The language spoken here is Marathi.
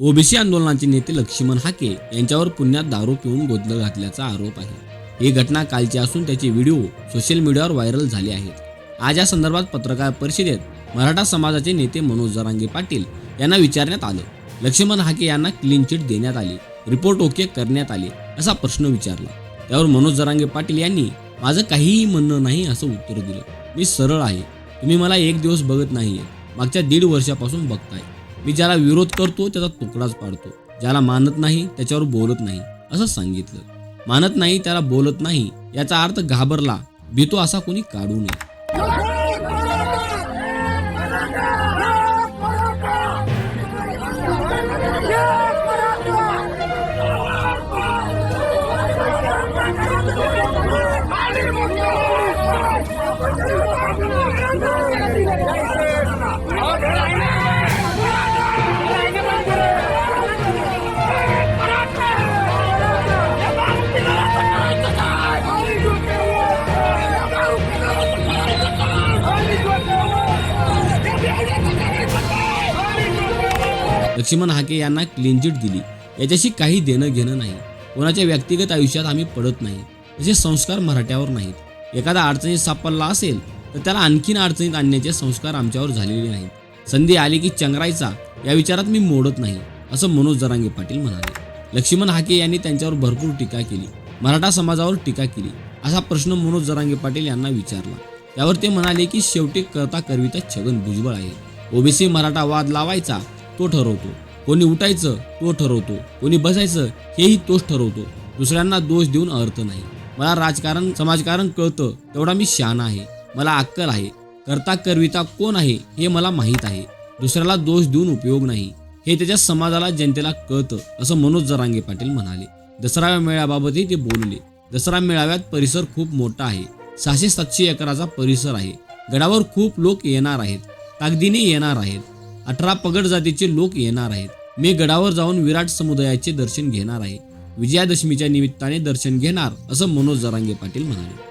ओबीसी आंदोलनाचे नेते लक्ष्मण हाके यांच्यावर पुण्यात दारू पिऊन गोंधळ घातल्याचा आरोप आहे। ही घटना कालची असून त्याचे व्हिडिओ सोशल मीडियावर व्हायरल झाले आहेत। आज या संदर्भात पत्रकार परिषदेत मराठा समाजाचे नेते मनोज जरांगे पाटील यांना विचारण्यात आलं। लक्ष्मण हाके यांना क्लीन चिट देण्यात आली, रिपोर्ट ओके करण्यात आले असा प्रश्न विचारला। त्यावर मनोज जरांगे पाटील यांनी माझं काहीही म्हणणं नाही असं उत्तर दिलं। मी सरळ आहे, तुम्ही मला एक दिवस बघत नाहीये, मागच्या 1.5 वर्षापासून बघताय। मी ज्याला विरोध करतो त्याचा तुकडाच पाडतो, ज्याला मानत नाही त्याच्यावर बोलत नाही असं सांगितलं। मानत नाही त्याला बोलत नाही याचा अर्थ घाबरला, भीतो असा कोणी काढू नये। लक्ष्मण हाके यांना क्लीन चिट दिली, याच्याशी काही देणं घेणं नाही। कोणाच्या व्यक्तिगत आयुष्यात आम्ही पडत नाही, तसे संस्कार मराठ्यावर नाहीत। एखादा अडचणीत सापडला असेल तर त्याला आणखीन अडचणीत आणण्याचे संस्कार आमच्यावर झालेले नाहीत। संधी आली की चंगरायचा या विचारात मी मोडत नाही असं मनोज जरांगे पाटील म्हणाले। लक्ष्मण हाके यांनी त्यांच्यावर भरपूर टीका केली, मराठा समाजावर टीका केली असा प्रश्न मनोज जरांगे पाटील यांना विचारला। त्यावर ते म्हणाले की शेवटी करता करविता छगन भुजबळ आहे। ओबीसी मराठा वाद लावायचा तो ठरवतो, कोणी उठायचं तो ठरवतो, कोणी बसायचं हेही तोच ठरवतो। दुसऱ्यांना दोष देऊन अर्थ नाही। मला राजकारण समाजकारण कळतं, तेवढा मी शहाणा आहे, मला अक्कल आहे। करता करविता कोण आहे हे मला माहीत आहे। दुसऱ्याला दोष देऊन उपयोग नाही, हे त्याच्या समाजाला जनतेला कळतं असं मनोज जरांगे पाटील म्हणाले। दसरा मेळ्याबाबतही ते बोलले। दसरा मेळाव्यात परिसर खूप मोठा आहे, 600-700 एकराचा परिसर आहे। गडावर खूप लोक येणार आहेत, ताकदीने येणार आहेत, 18 पगड जातीचे लोक येणार आहेत। मी गडावर जाऊन विराट समुदायाचे दर्शन घेणार आहे, विजयादशमीच्या निमित्ताने दर्शन घेणार असं मनोज जरांगे पाटील म्हणाले।